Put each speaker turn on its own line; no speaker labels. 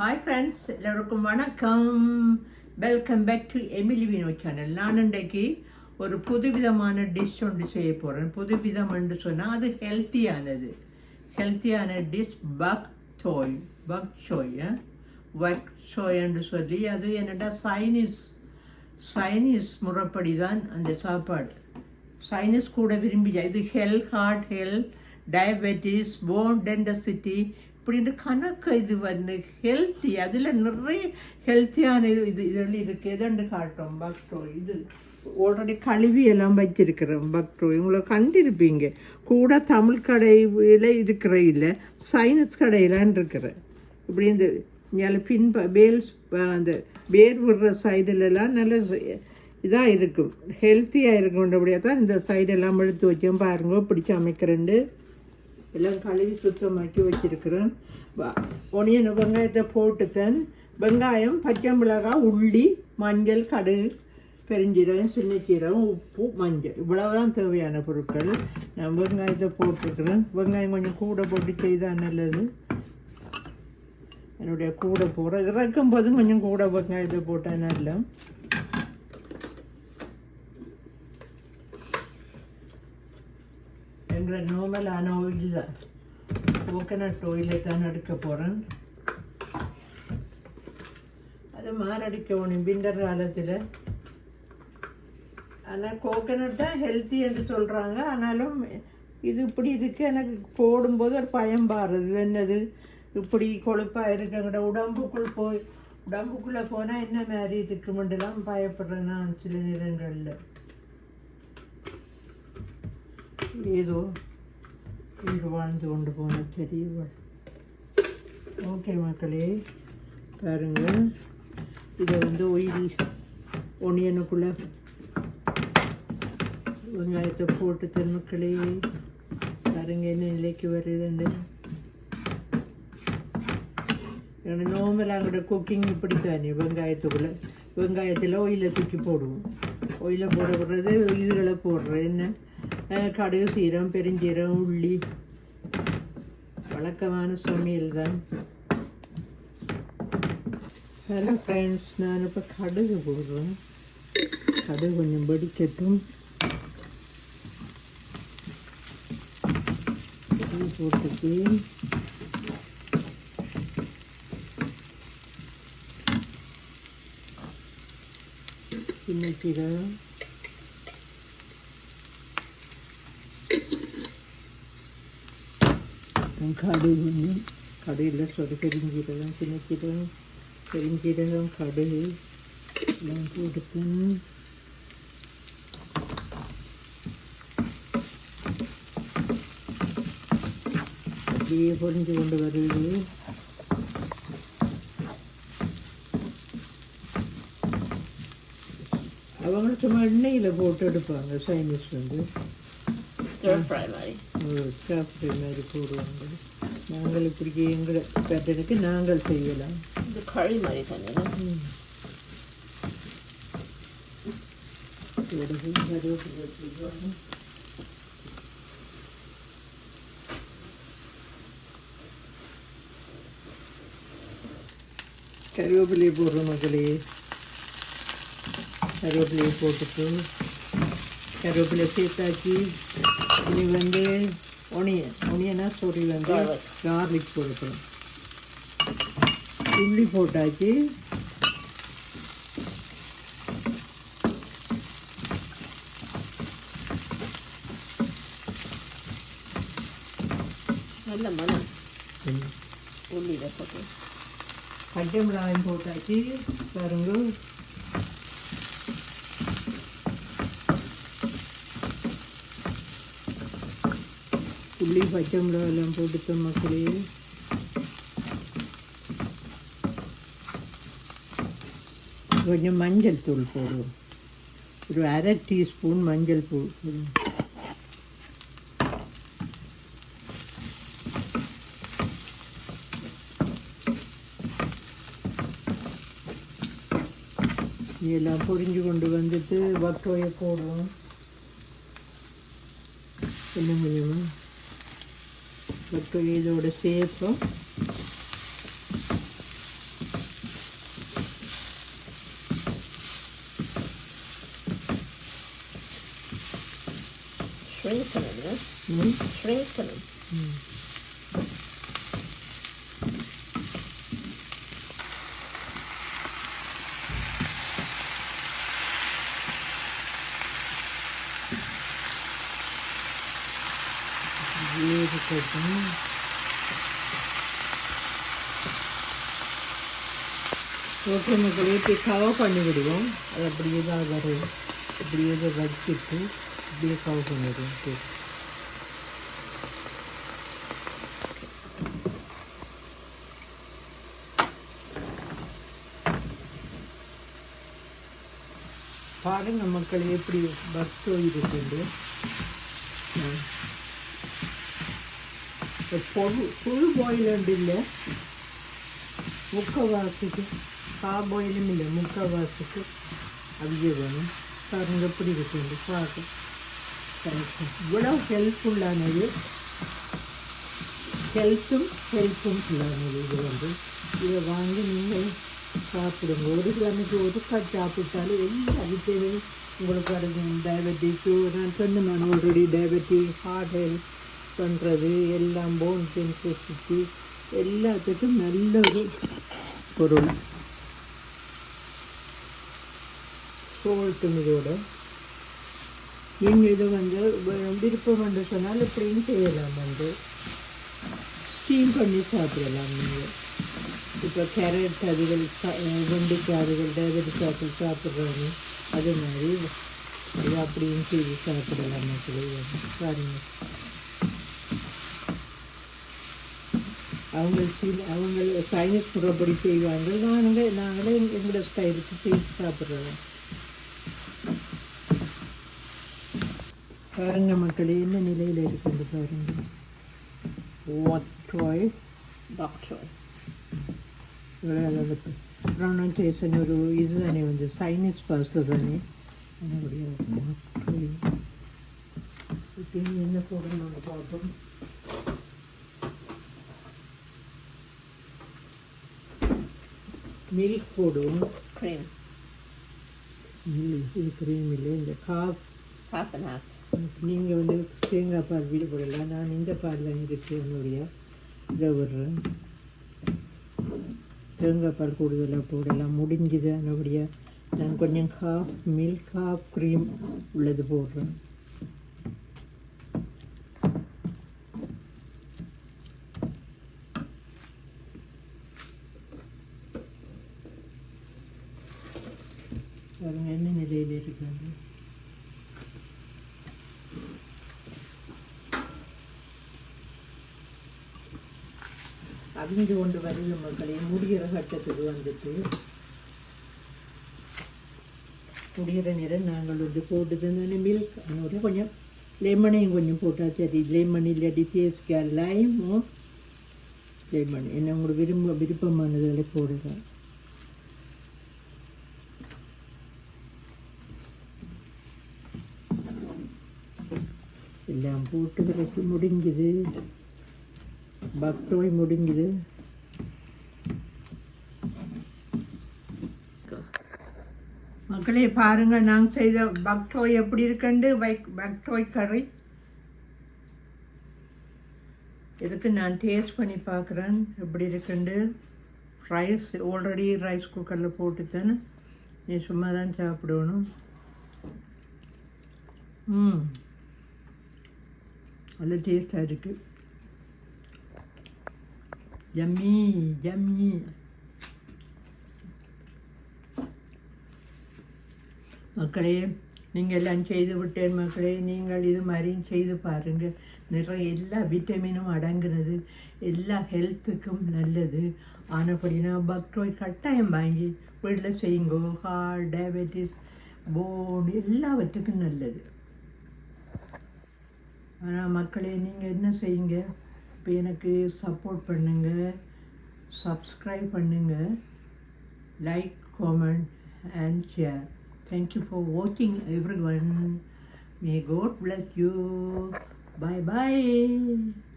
Hi friends, எல்லாருக்கும் வணக்கம். Welcome back to Emily Vino channel. நான் இன்றைக்கு ஒரு புதுவிதமான டிஷ் ஒன்று செய்ய போகிறேன். புதுவிதம் என்று சொன்னால் அது ஹெல்த்தியான டிஷ் பக் சோய். பக் சோய் என்று சொல்லி அது என்னடா சைனீஸ் முறைப்படி தான் அந்த சாப்பாடு. சைனீஸ் கூட விரும்பி இது ஹார்ட் ஹெல்த், டயபெட்டிஸ், போன் டென்டசிட்டி இப்படின்ற கணக்கு இது வந்து ஹெல்த்தி. அதில் நிறைய ஹெல்த்தியான இதெல்லாம் இருக்குது. எதண்டு காட்டும் பக்டோய். இது ஆல்ரெடி கழுவி எல்லாம் வச்சிருக்கிறோம். பக்டோய் உங்களை கண்டிருப்பீங்க. கூட தமிழ் கடையில் இருக்கிற இல்லை, சைனஸ் கடையிலான் இருக்கிற. இப்படி இந்த அந்த வேர் விடுற சைடுலலாம் நல்ல இதாக இருக்கும், ஹெல்த்தியாக இருக்குன்றபடியாக தான் இந்த சைடெல்லாம் எடுத்து வச்சோம். பாருங்க இப்படி சமைக்கிறேன்ட்டு எல்லாம் கழுவி சுத்தமாக்கி வச்சுருக்கிறேன். ஒனியன் வெங்காயத்தை போட்டுத்தேன். வெங்காயம், பச்சை மிளகாய், உள்ளி, மஞ்சள், கடுகு, பெருஞ்சீரகம், சின்ன சீரகம், உப்பு, மஞ்சள், இவ்வளவுதான் தேவையான பொருட்கள். நான் வெங்காயத்தை போட்டுருக்குறேன். வெங்காயம் கொஞ்சம் கூட போட்டு செய்தால் நல்லது. என்னுடைய கூட இறக்கும் போதும் கொஞ்சம் கூட வெங்காயத்தை போட்டால் நல்லா. எங்களை நார்மலான ஆயில் தான், கோகனட் ஆயிலை தான் எடுக்க போகிறேன். அது மாரடிக்க வேணும் விண்டர் காலத்தில். ஆனால் கோகனட் தான் ஹெல்த்தி என்று சொல்கிறாங்க. ஆனாலும் இது இப்படி இருக்குது. எனக்கு போடும்போது ஒரு பயம் பாருது. என்னது இப்படி கொழுப்பாக இருக்குங்கிற உடம்புக்குள்ளே போனால் என்ன மாதிரி இருக்குமெண்டெல்லாம் பயப்படுறேன் நான் சில நேரங்களில். ஏதோ இது வாழ்ந்து கொண்டு போன தெரியவள். ஓகே மக்களே, பாருங்கள். இதை வந்து ஒனியனுக்குள்ளே வெங்காயத்தை போட்டு தன் மக்களே. பாருங்க என்ன நிலைக்கு வருதுண்டு. எனக்கு நார்மலாக அங்கோட குக்கிங் இப்படி தானே. வெங்காயத்தில் ஒயிலை தூக்கி போடுவோம். ஒயிலை போடுறது இதுகளை போடுறேன். என்ன கடுகு, சீரகம், பெருஞ்சீரகம், உள்ளி, வழக்கமான சமையல் தான். ஹலோ ஃப்ரெண்ட்ஸ், நான் இப்போ கடுகு போடுறேன். கடுகு கொஞ்சம் வெடிக்கட்டும். போட்டுட்டு சின்ன சீரகம், கடுகு, கடுகில் பெருஞ்சீரகம், சின்ன சீரகம், பெருஞ்சீரகம், கடுகு எல்லாம் போட்டு அப்படியே பொரிஞ்சு கொண்டு வருது. அவங்க சும்மா எண்ணெயில் போட்டு எடுப்பாங்க சைனீஸ் வந்து. ஸ்டர் ஃப்ரை மாதிரி போடுவாங்க. நாங்கள் இப்படி எங்களை பேட்டனுக்கு நாங்கள் செய்யலாம். இது கறி மாதிரி தானே. கருவேப்பிலையை போடுறோம் மக்களே. கருவேப்பிலையை போட்டுட்டு கருவேப்பிலை சேர்த்தாச்சு. இது வந்து ஒனியனா சொறி வந்து கார்லிக் போடுறோம். உள்ளி போட்டாச்சு. நல்ல மனம் உள்ளியில் போட்டு பச்சை மிளகாயும் போட்டாச்சு. பாருங்க உள்ளி பச்சை மிளகாயெல்லாம் போட்டுட்டோம் மக்களே. கொஞ்சம் மஞ்சள் தூள் போடுவோம். ஒரு அரை டீஸ்பூன் மஞ்சள் தூள் போடுவோம். இதெல்லாம் பொரிஞ்சு கொண்டு வந்துட்டு பக்டோயை போடுவோம். கொஞ்சம் கொஞ்சமாக பக்டோயை இதோட சேர்ப்போம்.
strengthener. Strengthener.
ஓகே மக்களே, இப்போ கவர் பண்ணி விடுவோம். அது அப்படியே தான் வரும். அப்படியே தான் வச்சுட்டு அப்படியே கவர் பண்ணிவிடுவோம். சரி, பாருங்க மக்கள் எப்படி பக் சோய் இருக்குது. ஃபுல் பாயில் இல்லை, முக்கால்வாசிக்கு பாயிலும் இல்லை, முக்கால்வாசிக்கு அவிய வேணும். பாருங்க எப்படி இருக்குது பார்க்க. இவ்வளோ ஹெல்ப்ஃபுல்லானது, ஹெல்ப்பும் இல்லாதது. இது இதை வாங்கி நீங்கள் சாப்பிடுங்க. ஒரு கிழமைக்கு ஒருக்கா சாப்பிட்டாலும் எல்லா விட்டமின் உங்களுக்கு வருது. டயபெட்டிக்கு நான் சொன்னேன் ஆல்ரெடி, டயபெட்டிக், ஹார்ட் ஹெல்த் பண்ணுறது எல்லாம், போன் சென்சிட்டிவிட்டி எல்லாத்துக்கும் நல்ல ஒரு பொருள். சோல்ட்டும் இதோட நீங்கள் இதை விருப்பம் என்று சொன்னால் இப்படின்னு செய்யலாம். ஸ்டீம் பண்ணி சாப்பிடலாம். நீங்கள் இப்போ கேரட் அதுகள், வெண்டைக்காய்கள், டயபெட்டிக் ஆப்பிள் சாப்பிட்றாங்க, அது மாதிரி இது அப்படின்னு செய்து சாப்பிடலாம். பாருங்க, அவங்க சைனஸ் முறைப்படி செய்வாங்க. நாங்களே எங்களோட ஸ்டைலுக்கு செய்து சாப்பிட்றோம். பாருங்க மக்களே, என்ன நிலையில் இருக்குது பாருங்க. Bok Choi ப்ரொனன்சியேஷன் ஒரு இது தானே, சைனஸ் பாஸ் தானே. என்ன போடணும் பார்ப்போம். மில்க் போடுவோம்.
Cream.
இது க்ரீம் இல்லை, இந்த
Half and half.
நீங்கள் தேங்காய் பால் வீடு போடலாம். நான் இந்த பாலில் இருக்கு என்னுடைய இதை விடுறேன். தேங்காய் பால் கூடுதலாக போடலாம். முடிஞ்சுது என்னுடைய நான் கொஞ்சம் ஹாஃப் மில்க் ஹாஃப் க்ரீம் உள்ளது போடுறேன். பாருங்க என்ன நிலையில் இருக்காங்க. அவிஞ்சு கொண்டு வருது மக்களே. முடிகிற கட்டத்துக்கு வந்துட்டு முடிகிற நேரம் நாங்கள் போட்டுது மில்க் அதோட கொஞ்சம் லெமனையும் கொஞ்சம் போட்டால் சரி. லெமன் இல்லாட்டி தேஸ்கா லைமும் லெமன் என்ன உங்களுக்கு விருப்பமானதில் போடுறேன். எல்லாம் போட்டு பிறகு முடிஞ்சுது. பக் சோய் முடிஞ்சுது. மக்களே பாருங்கள், நாங்கள் செய்த பக் சோய் எப்படி இருக்குண்டு. பக் சோய் கறி இதுக்கு நான் டேஸ்ட் பண்ணி பார்க்குறேன் எப்படி இருக்குண்டு. ரைஸ் ஆல்ரெடி ரைஸ் குக்கரில் போட்டுத்தேன். நீ சும்மா தான் சாப்பிடணும். நல்ல டேஸ்டாக இருக்குது. Yummy yummy. மக்களே, நீங்கள் எல்லாம் செய்து விட்டேன் மக்களே. நீங்கள் இது மாதிரியும் செய்து பாருங்கள். நிறைய எல்லா விட்டமினும் அடங்குனது, எல்லா ஹெல்த்துக்கும் நல்லது. ஆனப்படினா பக் சோய் கட்டாயம் வாங்கி வீட்டில் செய்யுங்கோ. ஹார்ட், டயபெட்டிஸ், போன் எல்லாவற்றுக்கும் நல்லது. ஆனால் மக்களே, நீங்கள் என்ன செய்யுங்க, இப்போ எனக்கு சப்போர்ட் பண்ணுங்கள், சப்ஸ்கிரைப் பண்ணுங்கள், like, comment and share. Thank you for watching everyone. May God bless you. Bye bye.